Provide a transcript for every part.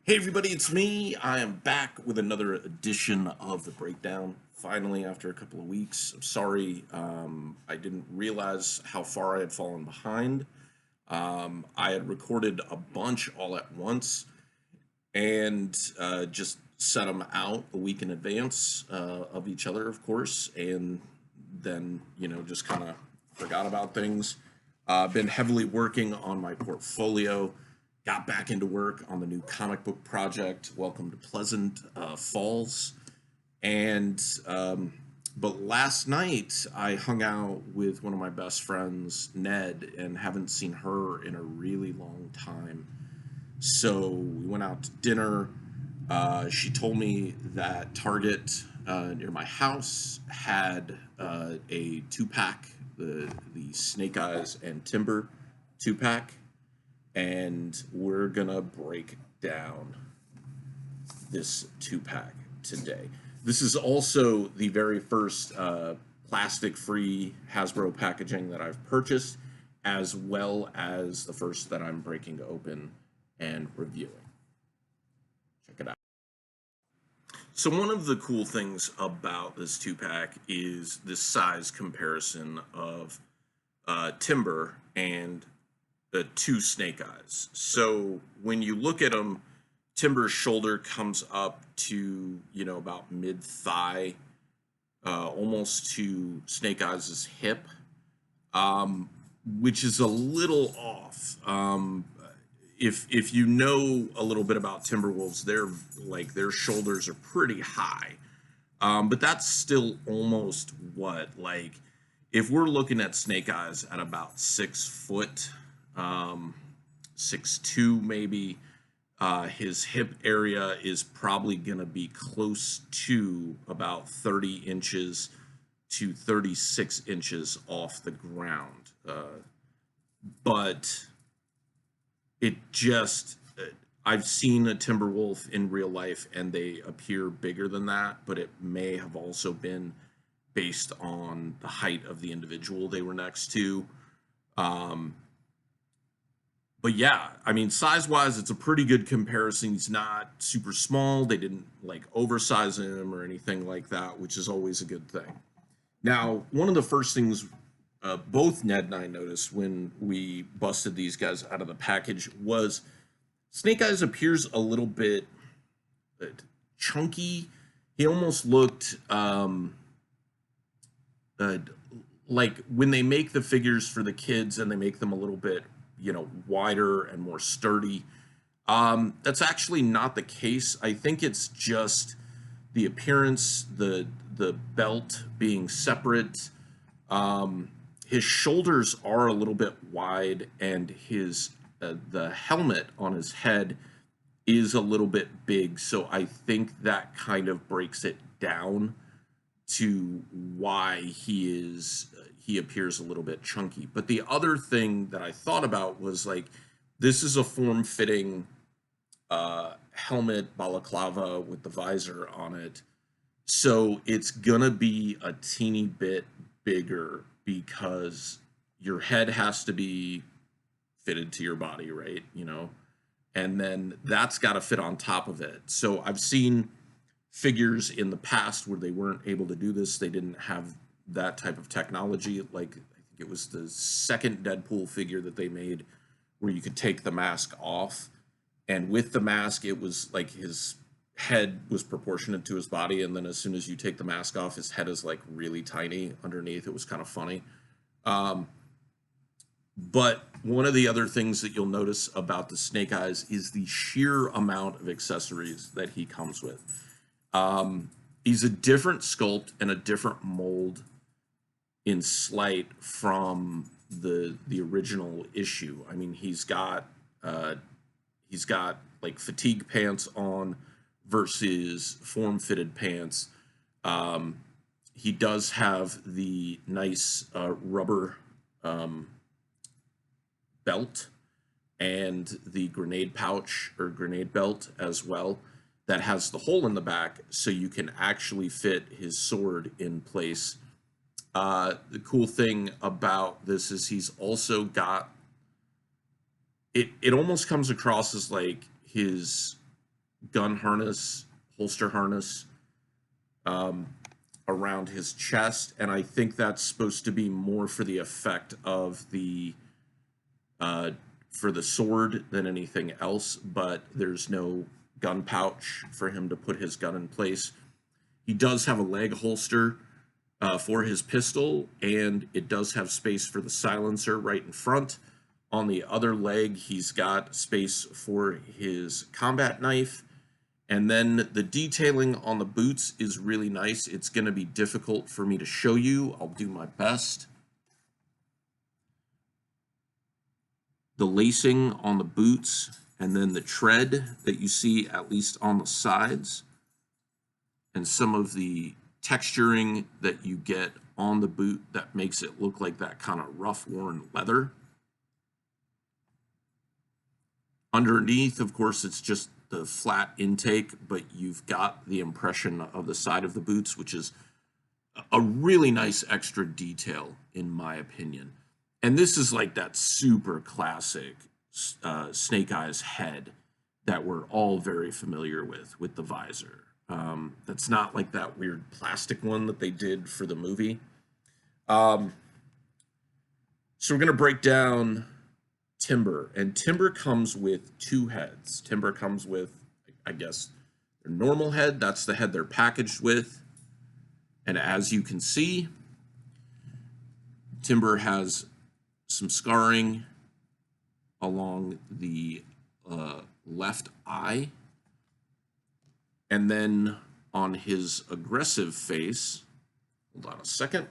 Hey everybody, it's me. I am back with another edition of the breakdown. Finally, after a couple of weeks. I'm sorry, I didn't realize how far I had fallen behind. I had recorded a bunch all at once and just set them out a week in advance of each other, of course, and then, just kind of forgot about things. Been heavily working on my portfolio. Got back into work on the new comic book project. Welcome to Pleasant Falls. And but last night I hung out with one of my best friends, Ned, and haven't seen her in a really long time. So we went out to dinner. She told me that Target near my house had a two-pack, the Snake Eyes and Timber two-pack, and we're gonna break down this two-pack today. This is also the very first plastic-free Hasbro packaging that I've purchased, as well as the first that I'm breaking open and reviewing. Check it out. So one of the cool things about this two-pack is this size comparison of Timber and the two Snake Eyes. So when you look at them, Timber's shoulder comes up to, about mid-thigh, almost to Snake Eyes' hip, which is a little off. If you know a little bit about Timberwolves, their shoulders are pretty high. But that's still almost if we're looking at Snake Eyes at about 6 foot, 6'2" maybe, his hip area is probably going to be close to about 30 inches to 36 inches off the ground. But it just, I've seen a Timberwolf in real life and they appear bigger than that, but it may have also been based on the height of the individual they were next to. But yeah, I mean, size-wise, it's a pretty good comparison. He's not super small. They didn't oversize him or anything like that, which is always a good thing. Now, one of the first things both Ned and I noticed when we busted these guys out of the package was Snake Eyes appears a little bit chunky. He almost looked like when they make the figures for the kids and they make them a little bit wider and more sturdy. That's actually not the case. I think it's just the appearance, the belt being separate. His shoulders are a little bit wide, and his the helmet on his head is a little bit big. So I think that kind of breaks it down to why he appears a little bit chunky. But the other thing that I thought about was this is a form-fitting helmet balaclava with the visor on it, so it's gonna be a teeny bit bigger because your head has to be fitted to your body, right? And then that's got to fit on top of it. So I've seen figures in the past where they weren't able to do this. They didn't have that type of technology. I think it was the second Deadpool figure that they made where you could take the mask off, and with the mask it was his head was proportionate to his body, and then as soon as you take the mask off, his head is really tiny underneath. It was kind of funny. But one of the other things that you'll notice about the Snake Eyes is the sheer amount of accessories that he comes with. He's a different sculpt and a different mold in Slight from the original issue. I mean, he's got fatigue pants on versus form-fitted pants. He does have the nice rubber belt and the grenade pouch or grenade belt as well that has the hole in the back so you can actually fit his sword in place. The cool thing about this is he's also got it almost comes across as his gun harness, holster harness around his chest, and I think that's supposed to be more for the effect of the for the sword than anything else, but there's no gun pouch for him to put his gun in place. He does have a leg holster for his pistol, and it does have space for the silencer right in front. On the other leg, he's got space for his combat knife. And then the detailing on the boots is really nice. It's going to be difficult for me to show you. I'll do my best. The lacing on the boots, and then the tread that you see at least on the sides, and some of the texturing that you get on the boot that makes it look like that kind of rough, worn leather. Underneath, of course, it's just the flat intake, but you've got the impression of the side of the boots, which is a really nice extra detail, in my opinion. And this is like that super classic Snake Eyes head that we're all very familiar with the visor. That's not like that weird plastic one that they did for the movie. So we're going to break down Timber, and Timber comes with two heads. Timber comes with, I guess, their normal head. That's the head they're packaged with. And as you can see, Timber has some scarring along the left eye. And then on his aggressive face, hold on a second.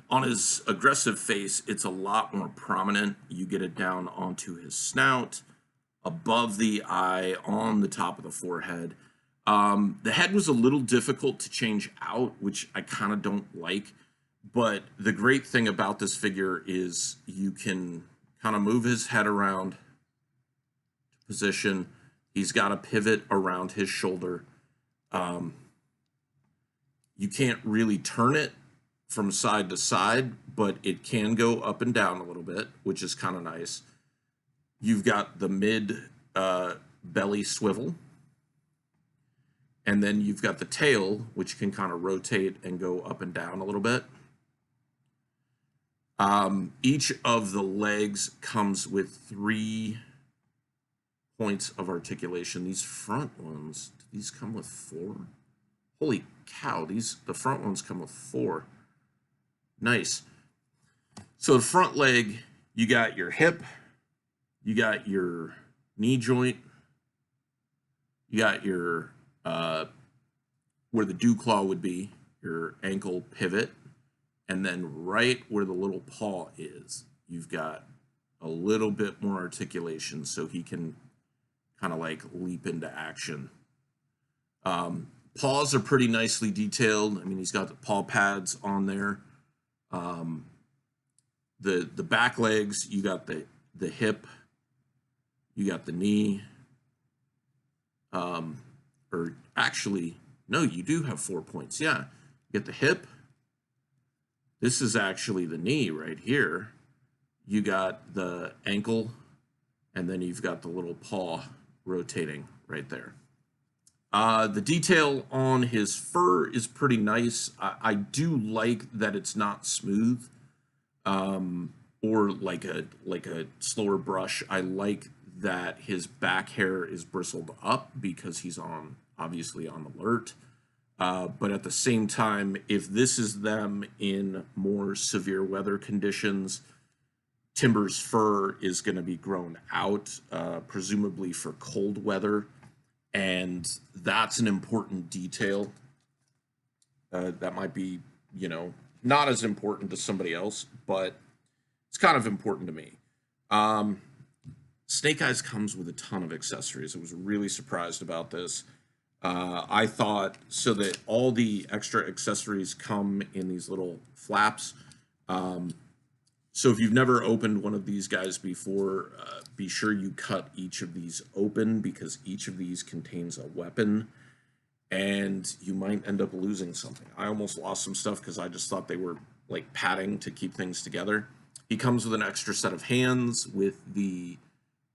On his aggressive face, it's a lot more prominent. You get it down onto his snout, above the eye, on the top of the forehead. The head was a little difficult to change out, which I kind of don't like. But the great thing about this figure is you can kind of move his head around to position. He's got a pivot around his shoulder. You can't really turn it from side to side, but it can go up and down a little bit, which is kind of nice. You've got the mid belly swivel, and then you've got the tail, which can kind of rotate and go up and down a little bit. Each of the legs comes with 3 points of articulation. These front ones, do these come with 4? Holy cow, the front ones come with 4. Nice. So the front leg, you got your hip, you got your knee joint, you got your where the dew claw would be, your ankle pivot, and then right where the little paw is, you've got a little bit more articulation so he can kind of like leap into action. Paws are pretty nicely detailed. I mean, he's got the paw pads on there. The back legs, you got the hip, you got the knee, or actually, no, you do have 4 points. Yeah, you get the hip. This is actually the knee right here. You got the ankle, and then you've got the little paw rotating right there. The detail on his fur is pretty nice. I do like that it's not smooth, or like a slower brush. I like that his back hair is bristled up because he's obviously on alert. But at the same time, if this is them in more severe weather conditions, Timber's fur is going to be grown out, presumably for cold weather. And that's an important detail that might be, not as important to somebody else, but it's kind of important to me. Snake Eyes comes with a ton of accessories. I was really surprised about this. I thought so that all the extra accessories come in these little flaps. So if you've never opened one of these guys before, be sure you cut each of these open because each of these contains a weapon and you might end up losing something. I almost lost some stuff because I just thought they were like padding to keep things together. He comes with an extra set of hands with the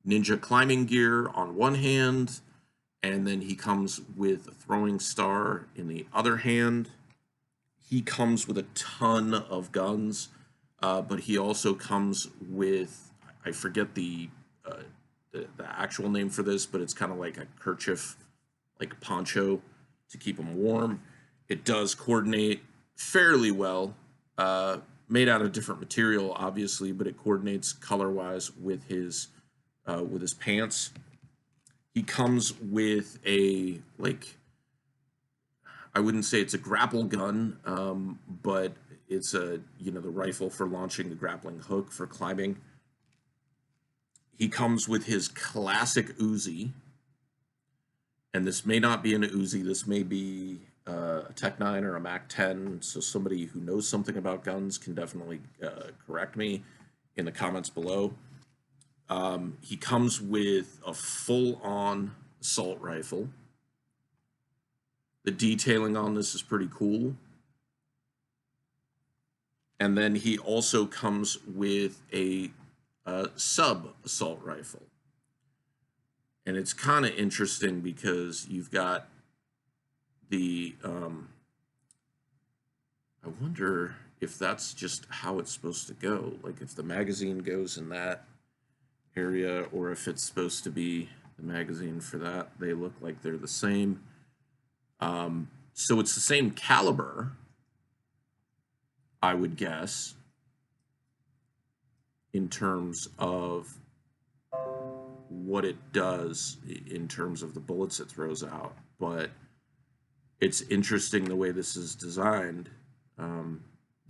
ninja climbing gear on one hand, and then he comes with a throwing star in the other hand. He comes with a ton of guns, but he also comes with, I forget the actual name for this, but it's kind of like a kerchief, like poncho to keep him warm. It does coordinate fairly well. Made out of different material, obviously, but it coordinates color-wise with his pants. He comes with a, like, I wouldn't say it's a grapple gun, but it's the rifle for launching the grappling hook for climbing. He comes with his classic Uzi, and this may not be an Uzi. This may be a Tech 9 or a Mac 10. So somebody who knows something about guns can definitely correct me in the comments below. He comes with a full-on assault rifle. The detailing on this is pretty cool. And then he also comes with a sub-assault rifle. And it's kind of interesting because you've got the, I wonder if that's just how it's supposed to go. Like if the magazine goes in that area, or if it's supposed to be the magazine for that. They look like they're the same. So it's the same caliber, I would guess, in terms of what it does in terms of the bullets it throws out. But it's interesting the way this is designed,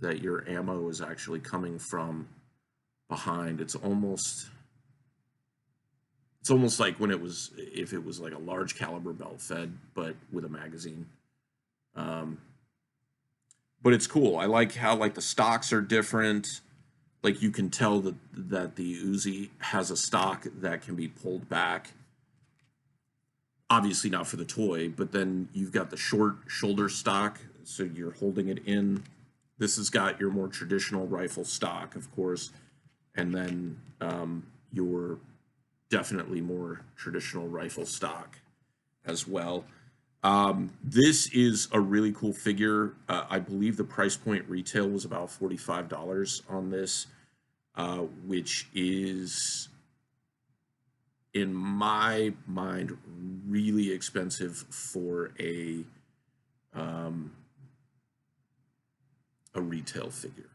that your ammo is actually coming from behind. It's almost like when if it was like a large caliber belt fed, but with a magazine. But it's cool. I like how like the stocks are different. Like you can tell that the Uzi has a stock that can be pulled back. Obviously not for the toy, but then you've got the short shoulder stock, so you're holding it in. This has got your more traditional rifle stock, of course, and then your definitely more traditional rifle stock as well. This is a really cool figure. I believe the price point retail was about $45 on this, which is, in my mind, really expensive for a retail figure.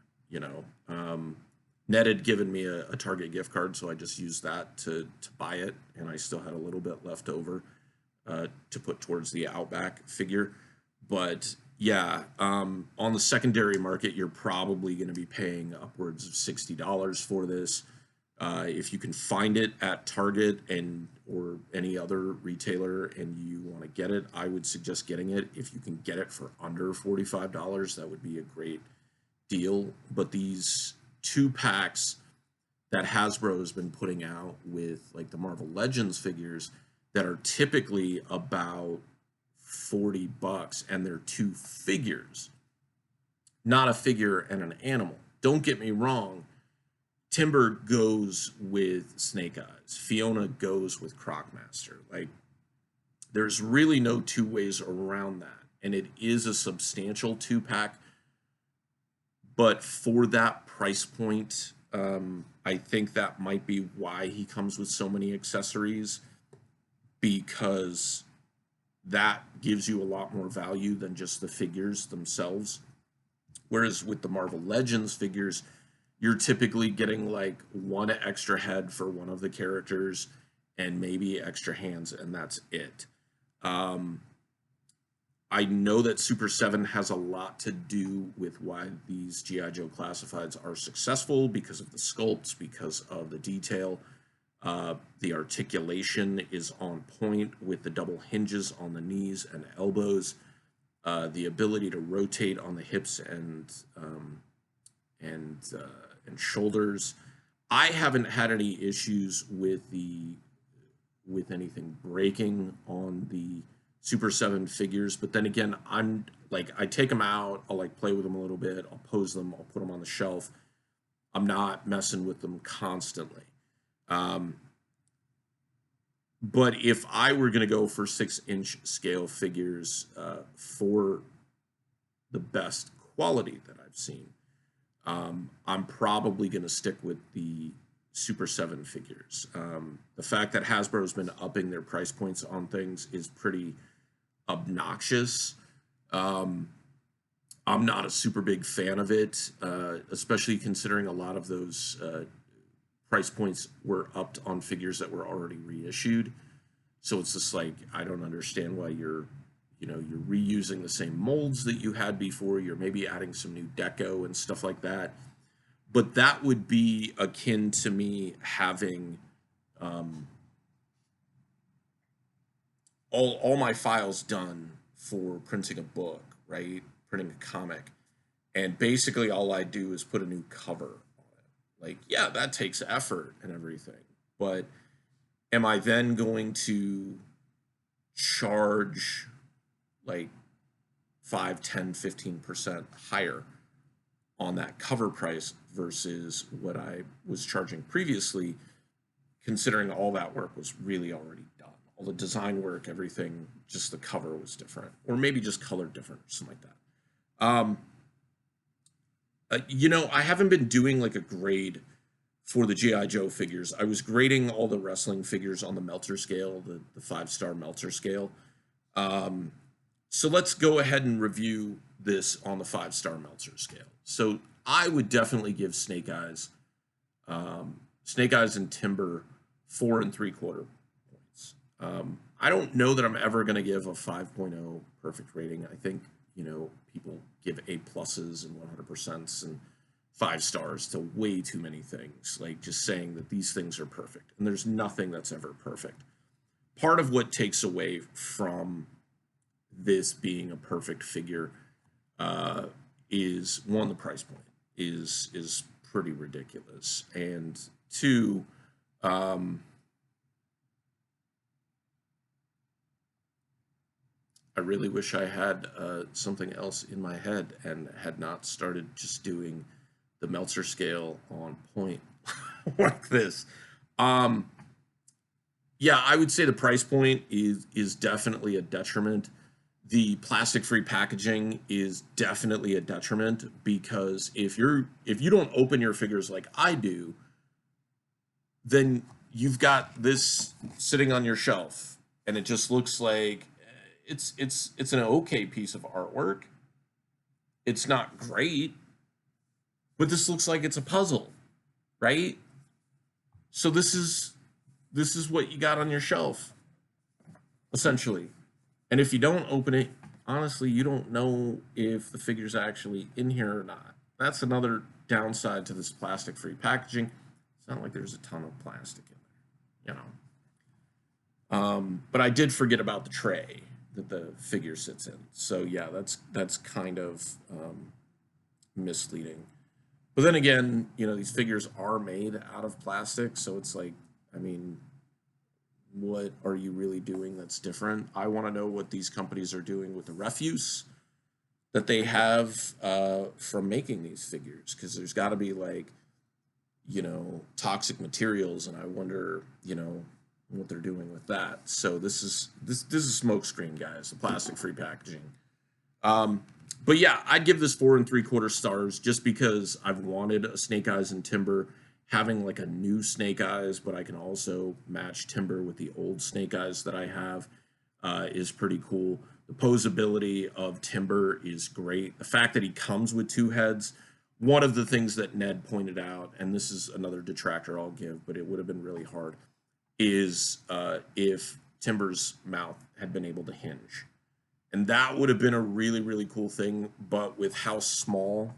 Ned had given me a Target gift card, so I just used that to buy it, and I still had a little bit left over to put towards the Outback figure. But yeah, on the secondary market, you're probably going to be paying upwards of $60 for this. If you can find it at Target or any other retailer and you want to get it, I would suggest getting it. If you can get it for under $45, that would be a great deal. But these 2-packs that Hasbro has been putting out with like the Marvel Legends figures that are typically about $40, and they're 2 figures, not a figure and an animal. Don't get me wrong. Timber goes with Snake Eyes. Fiona goes with Crocmaster. Like, there's really no 2 ways around that. And it is a substantial 2-pack. But for that price point, I think that might be why he comes with so many accessories, because that gives you a lot more value than just the figures themselves. Whereas with the Marvel Legends figures, you're typically getting like 1 extra head for one of the characters and maybe extra hands, and that's it. I know that Super 7 has a lot to do with why these G.I. Joe Classifieds are successful, because of the sculpts, because of the detail. The articulation is on point with the double hinges on the knees and elbows. The ability to rotate on the hips and shoulders. I haven't had any issues with anything breaking on the Super 7 figures, but then again, I'm like, I take them out, I'll like play with them a little bit, I'll pose them, I'll put them on the shelf. I'm not messing with them constantly. But if I were going to go for 6-inch scale figures for the best quality that I've seen, I'm probably going to stick with the Super 7 figures. The fact that Hasbro's been upping their price points on things is pretty obnoxious. Um, I'm not a super big fan of it, especially considering a lot of those price points were upped on figures that were already reissued. So it's just like, I don't understand why you're reusing the same molds that you had before. You're maybe adding some new deco and stuff like that. But that would be akin to me having um, all my files done for printing a book, right? Printing a comic. And basically all I do is put a new cover on it. Like, yeah, that takes effort and everything. But am I then going to charge like 5, 10, 15% higher on that cover price versus what I was charging previously, considering all that work was really already done? All the design work, everything, just the cover was different, or maybe just colored different, or something like that. I haven't been doing like a grade for the G.I. Joe figures. I was grading all the wrestling figures on the Meltzer scale, the 5-star Meltzer scale. Um, so let's go ahead and review this on the 5-star Meltzer scale. So I would definitely give Snake Eyes and Timber 4.75 points. I don't know that I'm ever going to give a 5.0 perfect rating. I think, people give A pluses and 100% and 5 stars to way too many things, like just saying that these things are perfect. And there's nothing that's ever perfect. Part of what takes away from this being a perfect figure is, one, the price point is pretty ridiculous, and two, I really wish I had something else in my head and had not started just doing the Meltzer scale on point like this. Um, yeah, I would say the price point is definitely a detriment. The plastic-free packaging is definitely a detriment, because if you don't open your figures like I do, then you've got this sitting on your shelf, and it just looks like it's an okay piece of artwork. It's not great, but this looks like it's a puzzle, right? So this is what you got on your shelf, essentially. And if you don't open it, honestly, you don't know if the figure's actually in here or not. That's another downside to this plastic-free packaging. It's not like there's a ton of plastic in there, But I did forget about the tray that the figure sits in. So yeah, that's kind of misleading. But then again, these figures are made out of plastic, so it's like, I mean, what are you really doing that's different? I want to know what these companies are doing with the refuse that they have from making these figures, because there's got to be like, toxic materials, and I wonder, what they're doing with that. So this is smokescreen, guys, the plastic-free packaging. But yeah, I'd give this 4.75 stars, just because I've wanted a Snake Eyes and Timber. Having like a new Snake Eyes, but I can also match Timber with the old Snake Eyes that I have, is pretty cool. The posability of Timber is great. The fact that he comes with 2 heads. One of the things that Ned pointed out, and this is another detractor I'll give, but it would have been really hard, is if Timber's mouth had been able to hinge. And that would have been a really, really cool thing, but with how small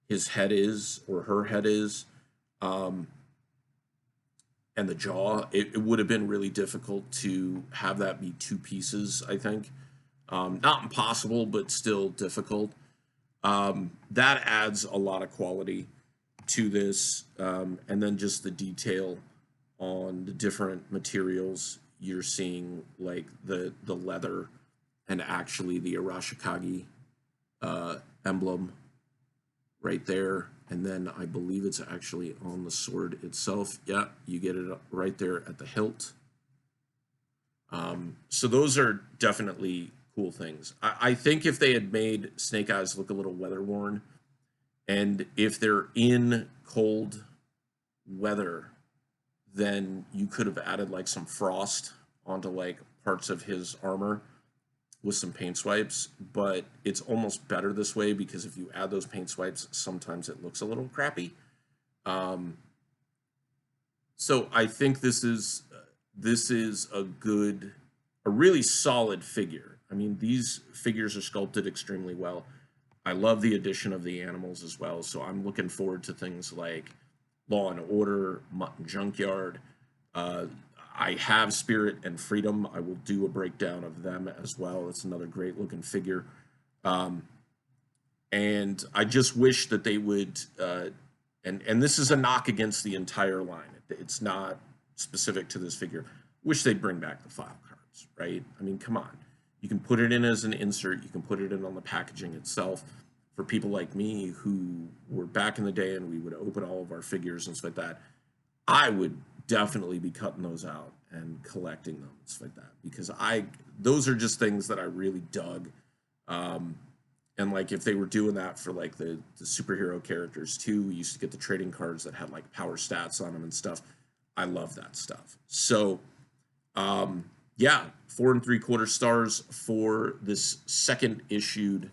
his head is, or her head is, and the jaw, it would have been really difficult to have that be 2 pieces, I think. Not impossible, but still difficult. That adds a lot of quality to this, and then just the detail on the different materials you're seeing, like the leather and actually the Arashikage emblem right there, and then I believe it's actually on the sword itself. Yeah, you get it right there at the hilt. So those are definitely cool things. I think if they had made Snake Eyes look a little weather worn, and if they're in cold weather, then you could have added like some frost onto like parts of his armor with some paint swipes. But it's almost better this way because if you add those paint swipes, sometimes it looks a little crappy. Um, so I think this is a really solid figure. I mean, these figures are sculpted extremely well. I love the addition of the animals as well. So I'm looking forward to things like Law and Order, Mutton Junkyard. Uh, I have Spirit and Freedom. I will do a breakdown of them as well. It's another great looking figure. Um, and I just wish that they would, and this is a knock against the entire line. It's not specific to this figure. Wish they'd bring back the file cards, right? I mean, come on. You can put it in as an insert. You can put it in on the packaging itself. For people like me who were back in the day and we would open all of our figures and stuff like that, I would definitely be cutting those out and collecting them and stuff like that because those are just things that I really dug. And like if they were doing that for like the superhero characters too, we used to get the trading cards that had like power stats on them and stuff. I love that stuff. So yeah, 4 3/4 stars for this second issued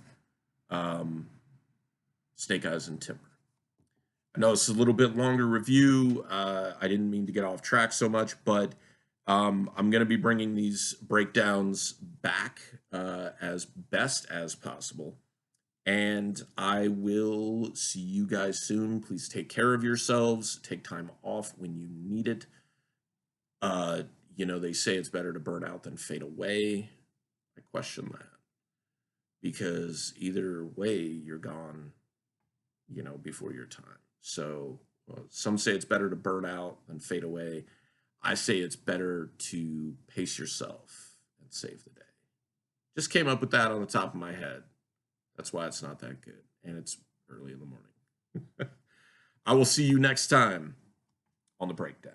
Snake Eyes and Timber. I know it's a little bit longer review. I didn't mean to get off track so much, but I'm going to be bringing these breakdowns back as best as possible. And I will see you guys soon. Please take care of yourselves. Take time off when you need it. You know, they say it's better to burn out than fade away. I question that because either way, you're gone, you know, before your time. So some say it's better to burn out than fade away. I say it's better to pace yourself and save the day. Just came up with that on the top of my head. That's why it's not that good. And it's early in the morning. I will see you next time on the breakdown.